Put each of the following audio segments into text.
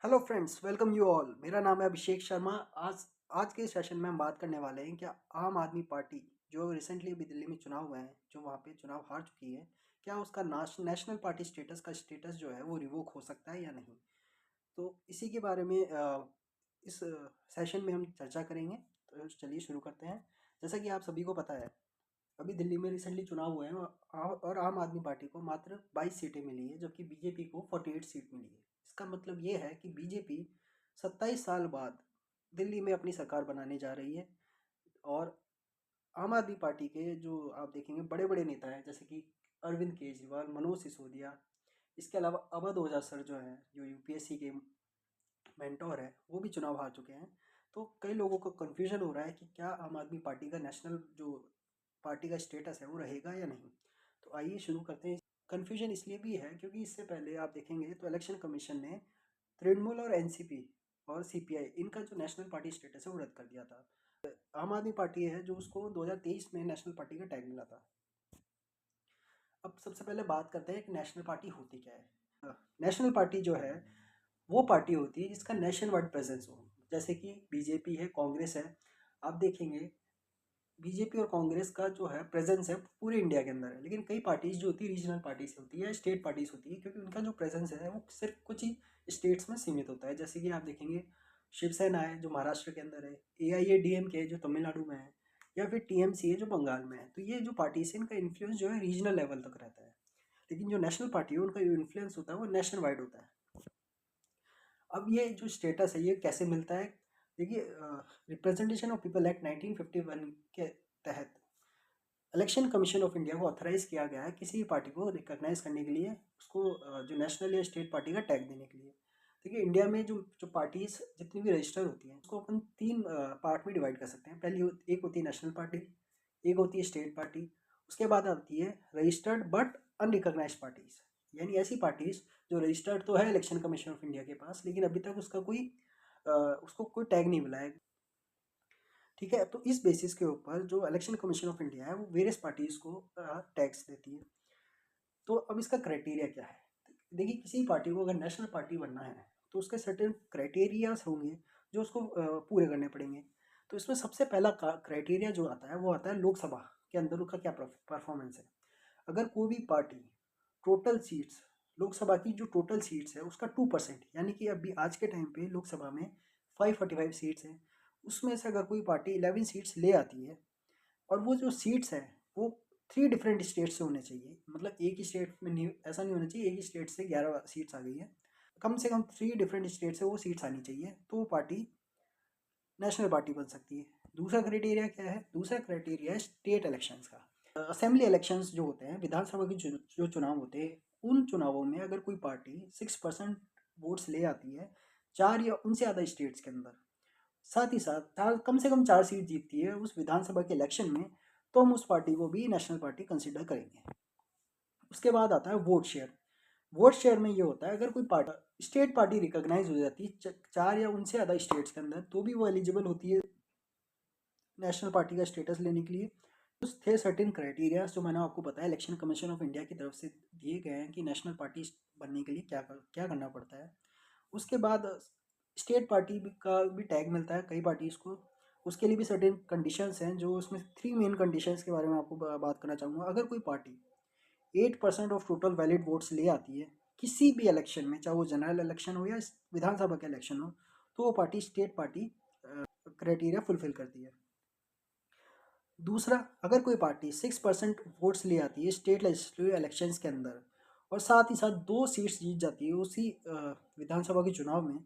Hello friends, welcome you all. मेरा नाम है अभिषेक शर्मा। आज आज के सेशन में हम बात करने वाले हैं कि आम आदमी पार्टी जो रिसेंटली अभी दिल्ली में चुनाव हुए हैं, जो वहाँ पे चुनाव हार चुकी है, क्या उसका नेशनल पार्टी स्टेटस का स्टेटस जो है वो रिवोक हो सकता है या नहीं। तो इसी के बारे में इस सेशन में हम चर्चा करेंगे। तो चलिए शुरू करते हैं। जैसा कि आप सभी को पता है, अभी दिल्ली में रिसेंटली चुनाव हुए हैं और आम आदमी पार्टी को मात्र 22 सीटें मिली है, जबकि बीजेपी को 48 सीट मिली है। इसका मतलब ये है कि बीजेपी 27 साल बाद दिल्ली में अपनी सरकार बनाने जा रही है। और आम आदमी पार्टी के जो आप देखेंगे बड़े बड़े नेता हैं, जैसे कि अरविंद केजरीवाल, मनोज सिसोदिया, इसके अलावा अवध ओझा सर जो हैं, जो यूपीएससी के मेंटोर है, वो भी चुनाव हार चुके हैं। तो कई लोगों को कन्फ्यूजन हो रहा है कि क्या आम आदमी पार्टी का नेशनल जो पार्टी का स्टेटस है वो रहेगा या नहीं। तो आइए शुरू करते हैं। कन्फ्यूजन इसलिए भी है क्योंकि इससे पहले आप देखेंगे तो इलेक्शन कमीशन ने तृणमूल और एनसीपी और सीपीआई इनका जो नेशनल पार्टी स्टेटस है वो रद्द कर दिया था। आम आदमी पार्टी है जो उसको 2023 में नेशनल पार्टी का टैग मिला था। अब सबसे पहले बात करते हैं कि नेशनल पार्टी होती क्या है। नेशनल पार्टी जो है वो पार्टी होती है जिसका नेशन वाइड प्रेजेंस हो, जैसे कि बीजेपी है, कांग्रेस है। आप देखेंगे बीजेपी और कांग्रेस का जो है प्रेजेंस है पूरे इंडिया के अंदर है, लेकिन कई पार्टीज जो होती है रीजनल पार्टीज होती है, स्टेट पार्टीज होती है, क्योंकि उनका जो प्रेजेंस है वो सिर्फ कुछ ही स्टेट्स में सीमित होता है। जैसे कि आप देखेंगे शिवसेना है जो महाराष्ट्र के अंदर है, AIADMK है जो तमिलनाडु में है, या फिर TMC है जो बंगाल में है। तो ये जो पार्टीज है इनका इन्फ्लुएंस जो है रीजनल लेवल तक रहता है, लेकिन जो नेशनल पार्टी है उनका जो इन्फ्लुएंस होता है वो नेशनल वाइड होता है। अब ये जो स्टेटस है ये कैसे मिलता है। देखिए, रिप्रेजेंटेशन ऑफ पीपल एक्ट 1951 के तहत इलेक्शन कमीशन ऑफ इंडिया को ऑथराइज किया गया है किसी भी पार्टी को रिकॉग्नाइज करने के लिए, उसको जो नेशनल या स्टेट पार्टी का टैग देने के लिए। देखिए, इंडिया में जो जो पार्टीज जितनी भी रजिस्टर होती हैं उसको अपन तीन पार्ट में डिवाइड कर सकते हैं। एक होती है नेशनल पार्टी, एक होती है स्टेट पार्टी, उसके बाद आती है रजिस्टर्ड बट अनरिकॉग्नाइज पार्टीज, यानी ऐसी पार्टीज जो रजिस्टर्ड तो है इलेक्शन कमीशन ऑफ इंडिया के पास, लेकिन अभी तक उसको कोई टैग नहीं मिला है। ठीक है, तो इस बेसिस के ऊपर जो इलेक्शन कमीशन ऑफ इंडिया है वो वेरियस पार्टीज को टैक्स देती है। तो अब इसका क्राइटेरिया क्या है। देखिए, किसी पार्टी को अगर नेशनल पार्टी बनना है तो उसके सर्टेन क्राइटेरियाज होंगे जो उसको पूरे करने पड़ेंगे। तो इसमें सबसे पहला क्राइटेरिया जो आता है वो आता है लोकसभा के अंदर उसका क्या परफॉर्मेंस है। अगर कोई भी पार्टी टोटल सीट्स, लोकसभा की जो टोटल सीट्स है उसका 2%, यानी कि अभी आज के टाइम पे लोकसभा में 545 सीट्स हैं, उसमें से अगर कोई पार्टी 11 सीट्स ले आती है, और वो जो सीट्स हैं वो 3 डिफरेंट स्टेट से होने चाहिए, मतलब एक ही स्टेट में नहीं, ऐसा नहीं होना चाहिए एक ही स्टेट से 11 सीट्स आ गई है, कम से कम 3 डिफरेंट स्टेट से वो सीट्स आनी चाहिए, तो वो पार्टी नेशनल पार्टी बन सकती है। दूसरा क्राइटेरिया क्या है, दूसरा क्राइटेरिया है स्टेट इलेक्शंस का। असेंबली इलेक्शंस जो होते हैं, विधानसभा के जो चुनाव होते हैं, उन चुनावों में अगर कोई पार्टी 6% वोट्स ले आती है 4 या उनसे ज़्यादा स्टेट्स के अंदर, साथ ही साथ कम से कम 4 सीट जीतती है उस विधानसभा के इलेक्शन में, तो हम उस पार्टी को भी नेशनल पार्टी कंसिडर करेंगे। उसके बाद आता है वोट शेयर। वोट शेयर में ये होता है अगर कोई पार्टी स्टेट पार्टी रिकॉग्नाइज हो जाती है 4 या उनसे ज़्यादा स्टेट्स के अंदर, तो भी वो एलिजिबल होती है नेशनल पार्टी का स्टेटस लेने के लिए। तो थे सर्टेन क्राइटेरिया जो मैंने आपको बताया इलेक्शन कमीशन ऑफ इंडिया की तरफ से दिए गए हैं कि नेशनल पार्टी बनने के लिए क्या करना पड़ता है। उसके बाद स्टेट पार्टी का भी टैग मिलता है कई पार्टीज़ को, उसके लिए भी सर्टेन कंडीशंस हैं, जो उसमें 3 मेन कंडीशंस के बारे में आपको बात करना चाहूँगा। अगर कोई party 8% of total valid votes ले आती है किसी भी इलेक्शन में, चाहे वो जनरल इलेक्शन हो या विधानसभा का इलेक्शन हो, तो वो party state party criteria fulfil करती है। दूसरा, अगर कोई पार्टी 6% वोट्स ले आती है स्टेट लेजिस्लेटिव इलेक्शंस के अंदर, और साथ ही साथ 2 सीट्स जीत जाती है उसी विधानसभा के चुनाव में,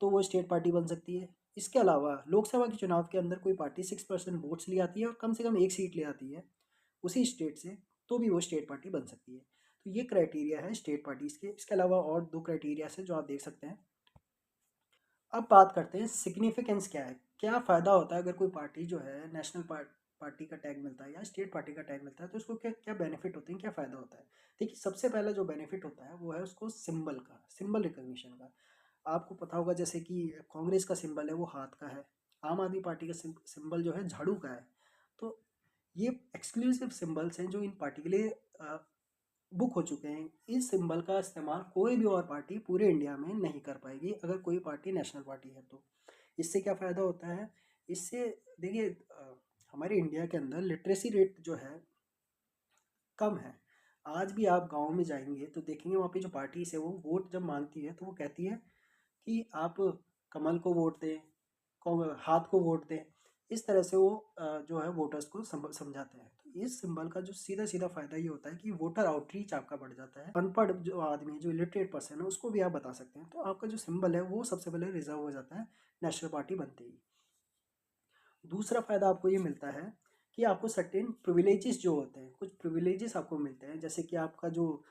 तो वो स्टेट पार्टी बन सकती है। इसके अलावा लोकसभा के चुनाव के अंदर कोई पार्टी 6% वोट्स ले आती है और कम से कम एक सीट ले आती है उसी स्टेट से, तो भी वो स्टेट पार्टी बन सकती है। तो ये क्राइटेरिया है स्टेट पार्टीज़ के। इसके अलावा और 2 क्राइटेरिया है जो आप देख सकते हैं। अब बात करते हैं सिग्निफिकेंस क्या है, क्या फ़ायदा होता है अगर कोई पार्टी जो है नेशनल पार्टी का टैग मिलता है या स्टेट पार्टी का टैग मिलता है, तो उसको क्या क्या बेनिफिट होते हैं, क्या फ़ायदा होता है। देखिए, सबसे पहला जो बेनिफिट होता है वो है उसको सिंबल का, सिंबल रिकग्निशन का। आपको पता होगा जैसे कि कांग्रेस का सिंबल है वो हाथ का है, आम आदमी पार्टी का सिंबल जो है झाड़ू का है। तो ये एक्सक्लूसिव सिंबल्स हैं जो इन पार्टी के लिए बुक हो चुके हैं। इस सिंबल का इस्तेमाल कोई भी और पार्टी पूरे इंडिया में नहीं कर पाएगी अगर कोई पार्टी नेशनल पार्टी है तो। इससे क्या फ़ायदा होता है? इससे देखिए हमारे इंडिया के अंदर लिटरेसी रेट जो है कम है। आज भी आप गाँव में जाएँगे तो देखेंगे वहाँ पे जो पार्टीज़ है वो वोट जब माँगती है तो वो कहती है कि आप कमल को वोट दें, हाथ को वोट दें। इस तरह से वो जो है वोटर्स को समझाते हैं। तो इस सिंबल का जो सीधा सीधा फायदा ये होता है कि वोटर आउटरीच आपका बढ़ जाता है। अनपढ़ जो आदमी जो इलिटरेट पर्सन है उसको भी आप बता सकते हैं, तो आपका जो सिंबल है वो सबसे पहले रिजर्व हो जाता है नेशनल पार्टी बनते ही। दूसरा फायदा आपको ये मिलता है कि आपको सर्टेन प्रिविलेजेस जो होते हैं, कुछ प्रिविलेजेस आपको मिलते हैं, जैसे कि आपका जो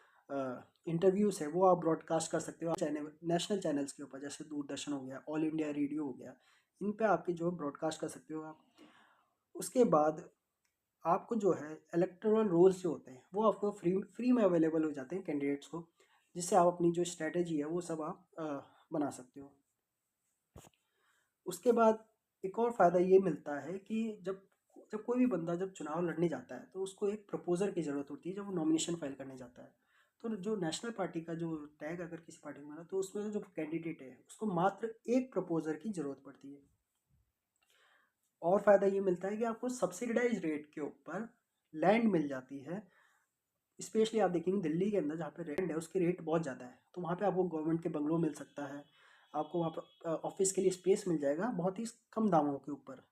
इंटरव्यूज़ है वो आप ब्रॉडकास्ट कर सकते हो चैनल, नेशनल चैनल्स के ऊपर, जैसे दूरदर्शन हो गया, ऑल इंडिया रेडियो हो गया, इन पे आपकी जो ब्रॉडकास्ट कर सकते हो आप। उसके बाद आपको जो है इलेक्टोरल रोल्स जो होते हैं वो आपको फ्री फ्री में अवेलेबल हो जाते हैं कैंडिडेट्स को, जिससे आप अपनी जो स्ट्रेटेजी है वो सब आप बना सकते हो। उसके बाद एक और फ़ायदा ये मिलता है कि जब जब कोई भी बंदा जब चुनाव लड़ने जाता है तो उसको एक प्रपोज़र की ज़रूरत होती है जब वो नॉमिनेशन फाइल करने जाता है। तो जो नेशनल पार्टी का जो टैग अगर किसी पार्टी में बना तो उसमें जो कैंडिडेट है उसको मात्र एक प्रपोज़र की ज़रूरत पड़ती है। और फ़ायदा ये मिलता है कि आपको सब्सिडाइज रेट के ऊपर लैंड मिल जाती है। स्पेशली आप देखेंगे दिल्ली के अंदर जहाँ पे रेंट है उसकी रेट बहुत ज़्यादा है, तो वहाँ पे आपको गवर्नमेंट के बंगलो मिल सकता है, आपको वहाँ पर ऑफिस के लिए स्पेस मिल जाएगा बहुत ही कम दामों के ऊपर।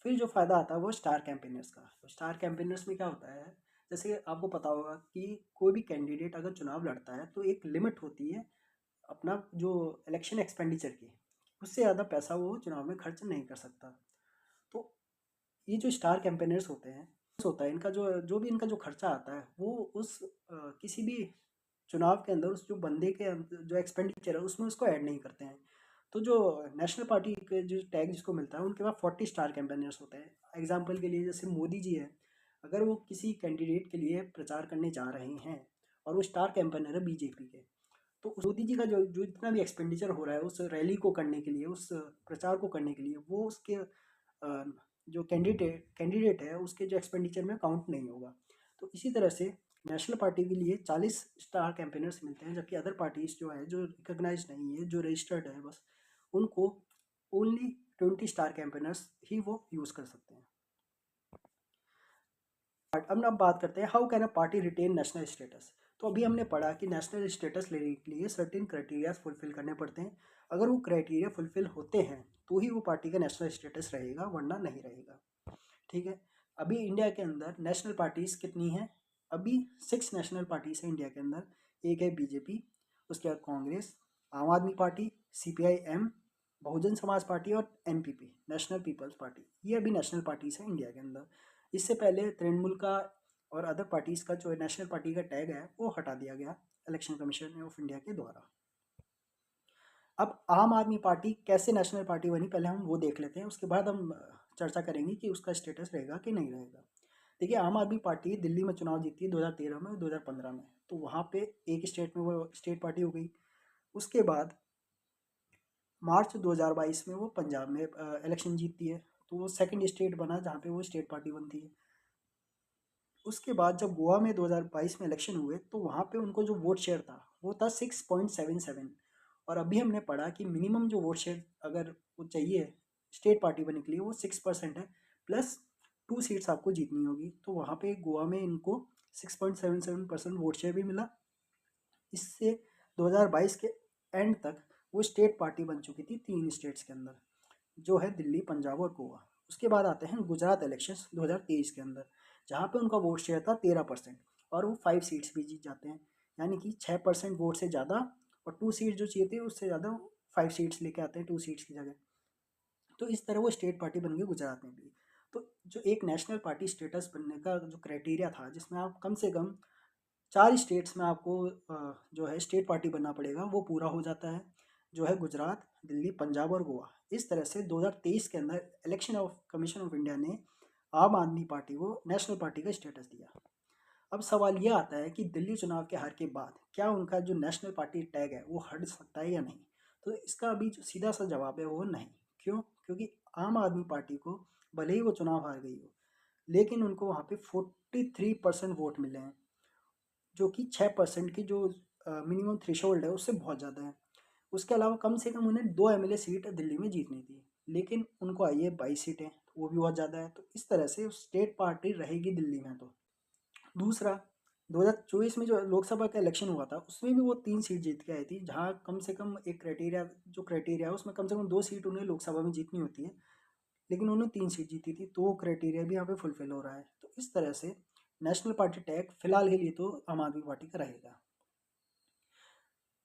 फिर जो फ़ायदा आता है वो स्टार कैंपेनर्स का। तो स्टार कैंपेनर्स में क्या होता है, जैसे आपको पता होगा कि कोई भी कैंडिडेट अगर चुनाव लड़ता है तो एक लिमिट होती है अपना जो इलेक्शन एक्सपेंडिचर की, उससे ज़्यादा पैसा वो चुनाव में खर्च नहीं कर सकता। तो ये जो स्टार कैंपेनर्स होता है, इनका जो जो भी इनका जो खर्चा आता है वो उस किसी भी चुनाव के अंदर उस जो बंदे के जो एक्सपेंडिचर है उसमें उसको ऐड नहीं करते हैं। तो जो नेशनल पार्टी के जो टैग जिसको मिलता है उनके पास 40 स्टार कैंपेनर्स होते हैं। एग्जाम्पल के लिए जैसे मोदी जी है, अगर वो किसी कैंडिडेट के लिए प्रचार करने जा रहे हैं और वो स्टार कैंपेनर है बीजेपी के, तो मोदी जी का जो जो जितना भी एक्सपेंडिचर हो रहा है उस रैली को करने के लिए, उस प्रचार को करने के लिए, वो उसके जो कैंडिडेट है उसके जो एक्सपेंडिचर में काउंट नहीं होगा। तो इसी तरह से नेशनल पार्टी के लिए 40 स्टार कैंपेनर्स मिलते हैं, जबकि अदर पार्टीज जो है जो रिकॉग्नाइज नहीं है, जो रजिस्टर्ड है बस, उनको ओनली 20 स्टार कैंपेनर्स ही वो यूज़ कर सकते हैं। अब बात करते हैं how can a party retain national status. तो अभी हमने पढ़ा कि नेशनल स्टेटस लेने के लिए सर्टेन क्राइटेरियाज फुलफिल करने पड़ते हैं। अगर वो क्राइटेरिया फुलफिल होते हैं तो ही वो पार्टी का नेशनल स्टेटस रहेगा, वरना नहीं रहेगा। ठीक है। अभी इंडिया के अंदर नेशनल पार्टीज कितनी हैं? अभी 6 नेशनल पार्टीज हैं इंडिया के अंदर। एक है बीजेपी, उसके बाद कांग्रेस, आम आदमी party, CPI M, Bahujan Samaj party और एनपीपी, नेशनल पीपल्स पार्टी। ये अभी नेशनल पार्टीज हैं इंडिया के अंदर। इससे पहले तृणमूल का और अदर पार्टीज का जो नेशनल पार्टी का टैग है वो हटा दिया गया इलेक्शन कमीशन ऑफ इंडिया के द्वारा। अब आम आदमी पार्टी कैसे नेशनल पार्टी बनी, पहले हम वो देख लेते हैं, उसके बाद हम चर्चा करेंगे कि उसका स्टेटस रहेगा कि नहीं रहेगा। देखिए, आम आदमी पार्टी दिल्ली में चुनाव जीती है 2013 में और 2015 में, तो वहाँ पे एक स्टेट में वो स्टेट पार्टी हो गई। उसके बाद मार्च 2022 में वो पंजाब में इलेक्शन जीतती है, तो वो सेकंड स्टेट बना जहाँ पे वो स्टेट पार्टी बनती है। उसके बाद जब गोवा में 2022 में इलेक्शन हुए तो वहाँ पे उनको जो वोट शेयर था वो था 6.77। और अभी हमने पढ़ा कि मिनिमम जो वोट शेयर अगर वो चाहिए स्टेट पार्टी बनने के लिए वो 6% है, प्लस 2 सीट्स आपको जीतनी होगी। तो वहाँ पे गोवा में इनको 6.77% वोट शेयर भी मिला। इससे 2022 के एंड तक वो स्टेट पार्टी बन चुकी थी 3 स्टेट्स के अंदर, जो है दिल्ली, पंजाब और गोवा। उसके बाद आते हैं गुजरात इलेक्शंस 2023 के अंदर, जहाँ पे उनका वोट शेयर था 13% और वो 5 सीट्स भी जीत जाते हैं। यानी कि 6% वोट से ज़्यादा और 2 सीट जो चाहिए थी उससे ज़्यादा 5 सीट्स लेके आते हैं 2 सीट्स की जगह। तो इस तरह वो स्टेट पार्टी बन गई गुजरात में भी। तो जो एक नेशनल पार्टी स्टेटस बनने का जो क्राइटेरिया था, जिसमें आप कम से कम 4 स्टेट्स में आपको जो है स्टेट पार्टी बनना पड़ेगा, वो पूरा हो जाता है, जो है गुजरात, दिल्ली, पंजाब और गोवा। इस तरह से 2023 के अंदर election of commission of India ने आम आदमी पार्टी को नेशनल पार्टी का स्टेटस दिया। अब सवाल यह आता है कि दिल्ली चुनाव के हार के बाद क्या उनका जो नेशनल पार्टी टैग है वो हट सकता है या नहीं। तो इसका अभी जो सीधा सा जवाब है वो नहीं। क्यों? क्योंकि आम आदमी पार्टी को भले ही वो चुनाव हार गई हो, लेकिन उनको वहाँ पे 43% वोट मिले हैं। जो कि 6% की जो मिनिमम थ्रेशोल्ड है उससे बहुत ज़्यादा है। उसके अलावा कम से कम उन्हें 2 एमएलए सीट दिल्ली में जीतनी थी, लेकिन उनको आई है 22 सीटें, तो वो भी बहुत ज़्यादा है। तो इस तरह से स्टेट पार्टी रहेगी दिल्ली में। तो दूसरा, 2024 में जो लोकसभा का इलेक्शन हुआ था उसमें भी वो 3 सीट जीत के आई थी, जहाँ कम से कम एक क्राइटेरिया है उसमें कम से कम 2 सीट उन्हें लोकसभा में जीतनी होती है, लेकिन उन्होंने 3 सीट जीती थी, तो वो क्राइटेरिया भी यहाँ पे फुलफिल हो रहा है। तो इस तरह से नेशनल पार्टी टैग फिलहाल के लिए तो आम आदमी पार्टी का रहेगा।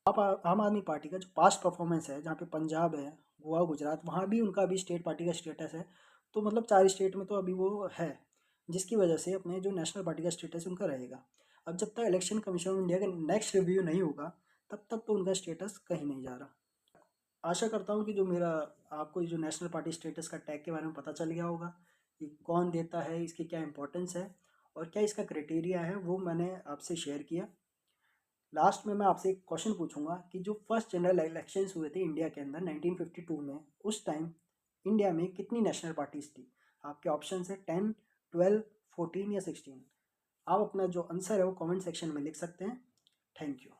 आप आम आदमी पार्टी का जो पास्ट परफॉर्मेंस है, जहाँ पे पंजाब है, गोवा, गुजरात, वहाँ भी उनका अभी स्टेट पार्टी का स्टेटस है। तो मतलब 4 स्टेट में तो अभी वो है, जिसकी वजह से अपने जो नेशनल पार्टी का स्टेटस उनका रहेगा। अब जब तक इलेक्शन कमीशन ऑफ इंडिया का नेक्स्ट रिव्यू नहीं होगा, तब तक तो उनका स्टेटस कहीं नहीं जा रहा। आशा करता हूँ कि जो मेरा आपको जो नेशनल पार्टी स्टेटस का टैग के बारे में पता चल गया होगा, कि कौन देता है, इसकी क्या इंपॉर्टेंस है और क्या इसका क्राइटेरिया है, वो मैंने आपसे शेयर किया। लास्ट में मैं आपसे एक क्वेश्चन पूछूंगा कि जो फर्स्ट जनरल इलेक्शंस हुए थे इंडिया के अंदर 1952 में, उस टाइम इंडिया में कितनी नेशनल पार्टीज थी? आपके ऑप्शन है 10, 12, 14 या 16। आप अपना जो आंसर है वो कमेंट सेक्शन में लिख सकते हैं। Thank you.